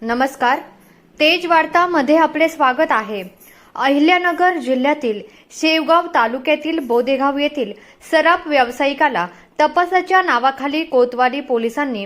नमस्कार. तेज वार्तामध्ये आपले स्वागत आहे. अहिल्यानगर जिल्ह्यातील शेवगाव तालुक्यातील बोदेगाव येथील सराफ व्यावसायिकाला तपासाच्या नावाखाली कोतवाली पोलिसांनी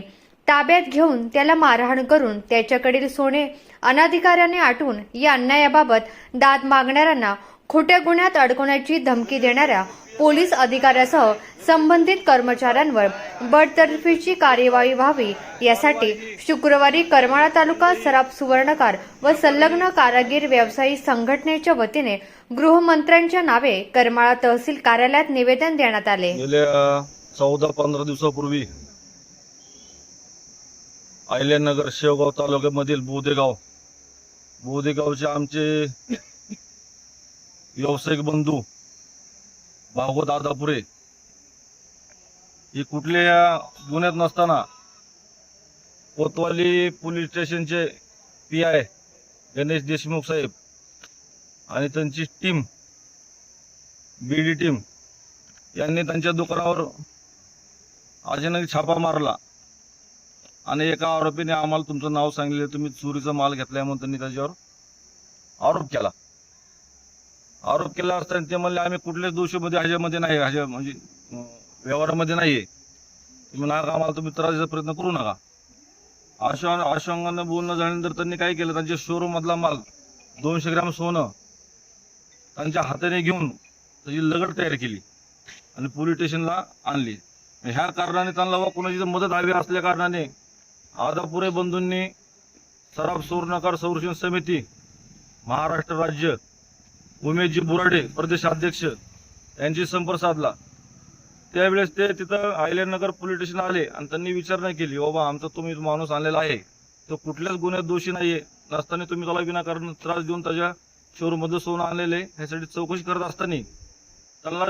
ताब्यात घेऊन त्याला मारहाण करून त्याच्याकडील सोने अनाधिकाऱ्याने आटून या अन्यायाबाबत दाद मागणाऱ्यांना खोट्या गुन्ह्यात अडकवण्याची धमकी देणाऱ्या पोलीस अधिकाऱ्यासह संबंधित कर्मचाऱ्यांवर बडतर्फीची कार्यवाही व्हावी यासाठी शुक्रवारी करमाळा तालुका सराफ सुवर्णकार व संलग्न कारागीर व्यवसायी संघटनेच्या वतीने गृहमंत्र्यांच्या नावे करमाळा तहसील कार्यालयात निवेदन देण्यात आले. गेल्या 14-15 दिवसापूर्वी अहिल्यानगर शेवगाव तालुक्यामधील बोदेगावचे आमचे व्यावसायिक बंधू भागवत दादापुरे हे कुठल्या गुन्ह्यात नसताना कोतवाली पोलीस स्टेशनचे PI गणेश देशमुख साहेब आणि त्यांची टीम BD टीम यांनी त्यांच्या दुकानावर अचानक छापा मारला आणि एका आरोपीने आम्हाला तुमचं नाव सांगितलं, तुम्ही चोरीचा माल घेतलाय म्हणून त्यांनी त्याच्यावर आरोप केला असताना ते म्हणले आम्ही कुठल्याच दोषीमध्ये ह्याच्यामध्ये नाही, म्हणजे व्यवहारामध्ये नाहीये, तुम्ही नका आम्हाला, तुम्ही त्रास द्यायचा प्रयत्न करू नका. आश्वांगाने बोलणं झाल्यानंतर त्यांनी काय केलं, त्यांच्या शोरूम मधला माल 200 ग्रॅम सोनं त्यांच्या हाताने घेऊन त्याची लगड तयार केली आणि पोलीस स्टेशनला आणली. ह्या कारणाने त्यांना व कोणाची मदत हवी असल्या कारणाने दादापुरे बंधूंनी सराफ सुवर्णकार संरक्षण समिती महाराष्ट्र राज्य उमेशजी बुराडे प्रदेशाध्यक्ष यांची संपर्क साधला. त्यावेळेस ते तिथं अहिल्यानगर पोलीस स्टेशन आले आणि त्यांनी विचारणा केली, बाबा आमचा तुम्ही माणूस आणलेला आहे, तो कुठल्याच गुन्ह्यात दोषी नाहीये, नसताना तुम्ही त्याला विनाकारण त्रास देऊन त्याच्या शोरूम मध्ये सोनं आणलेले ह्यासाठी चौकशी करत असताना त्यांना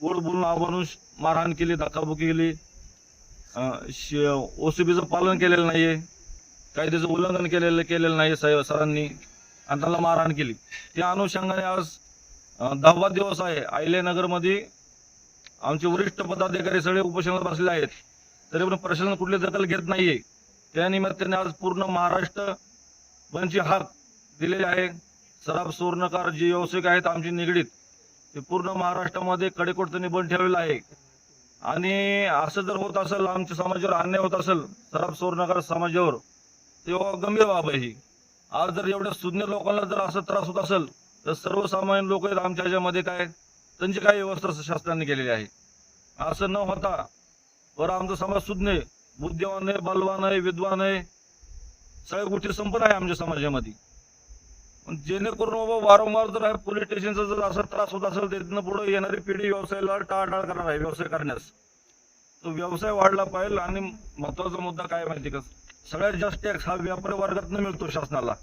गोड बोलून आवाहन मारहाण केली, धक्काबुक्की केली, OCBचं पालन केलेलं नाहीये, कायद्याचं उल्लंघन केलेलं नाही साहेब सरांनी आणि त्यांना मारहाण केली. त्या अनुषंगाने आज 10वा दिवस आहे. अहिल्यानगर मध्ये आमचे वरिष्ठ पदाधिकारी सगळे उपोषणाला बसले आहेत, तरी पण प्रशासन कुठली दखल घेत नाहीये. त्या निमित्ताने आज पूर्ण महाराष्ट्र बंदची हाक दिलेली आहे. सराफ सुवर्णकार जे व्यावसायिक आहेत आमची निगडीत, ते पूर्ण महाराष्ट्रामध्ये कडेकोट त्यांनी बंद ठेवलेला आहे. आणि असं जर होत असेल, आमच्या समाजावर अन्याय होत असेल सराफ सुवर्णकार समाजावर, तेव्हा गंभीर बाब आहे ही. आज जर एवढ्या सुज्ञ लोकांना जर असं त्रास होत असेल तर सर्वसामान्य लोक आहेत आमच्या ह्याच्यामध्ये काय त्यांची काय व्यवस्था शासनाने केलेली आहे. असं न होता बरं आमचा समाज सुज्ञ, बुद्धिवान आहे, बलवान आहे, विद्वान आहे, सगळ्या गोष्टी संपन्न आहे आमच्या समाजामध्ये. जेणेकरून बाबा वारंवार जर पोलीस स्टेशनचा जर असा त्रास होत असेल, त्यातनं पुढे येणारी पिढी व्यवसायाला टाळाटाळ करणार आहे. व्यवसाय करण्यास तो व्यवसाय वाढला पाहिजे. आणि महत्वाचा मुद्दा काय माहिती का, सगळ्यात जास्त टॅक्स हा व्यापारी वर्गातून मिळतो शासनाला,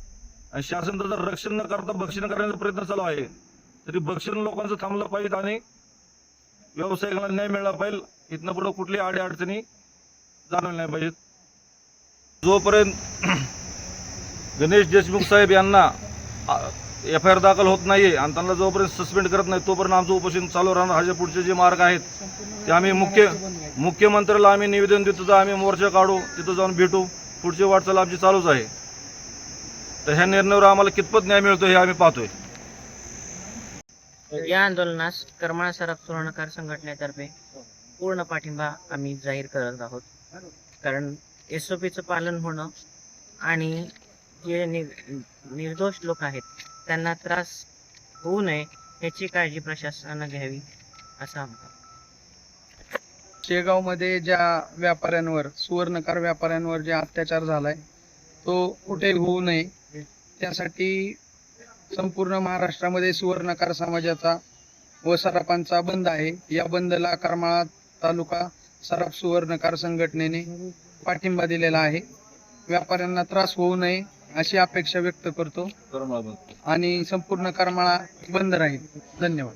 आणि शासन जर रक्षण न करता भक्षण करण्याचा प्रयत्न चालू आहे, तरी भक्षण लोकांचं थांबलं पाहिजे आणि व्यावसायिकांना न्याय मिळाला पाहिजे. इथनं पुढे कुठली अडचणी जाणवल्या नाही पाहिजेत. जोपर्यंत गणेश देशमुख साहेब यांना FIR दाखल होत नाहीये आणि त्यांना जोपर्यंत सस्पेंड करत नाही, तोपर्यंत आमचं उपोषण चालू राहणार. ह्याच्या पुढचे जे मार्ग आहेत ते आम्ही मुख्यमंत्र्याला आम्ही निवेदन देतो, तर आम्ही मोर्चा काढू, तिथं जाऊन भेटू. पुढची वाटचाल आमची चालूच आहे. तर ह्या निर्णयावर आम्हाला कितपत न्याय मिळतो हे आम्ही पाहतोय. या आंदोलनास करमाळा सराफ सुवर्णकार संघटनेतर्फे पूर्ण पाठिंबा आम्ही जाहीर करत आहोत. कारण SOPचं पालन होणं आणि जे निर्दोष लोक आहेत त्यांना त्रास होऊ नये याची काळजी प्रशासनानं घ्यावी असं आमचं. शेगावमध्ये ज्या व्यापाऱ्यांवर, सुवर्णकार व्यापाऱ्यांवर जे अत्याचार झालाय तो कुठे होऊ नये त्यासाठी संपूर्ण महाराष्ट्रामध्ये सुवर्णकार समाजाचा व सराफांचा बंद आहे. या बंदला करमाळा तालुका सराफ सुवर्णकार संघटनेने पाठिंबा दिलेला आहे. व्यापाऱ्यांना त्रास होऊ नये अशी अपेक्षा व्यक्त करतो आणि संपूर्ण करमाळा बंद राहील. धन्यवाद.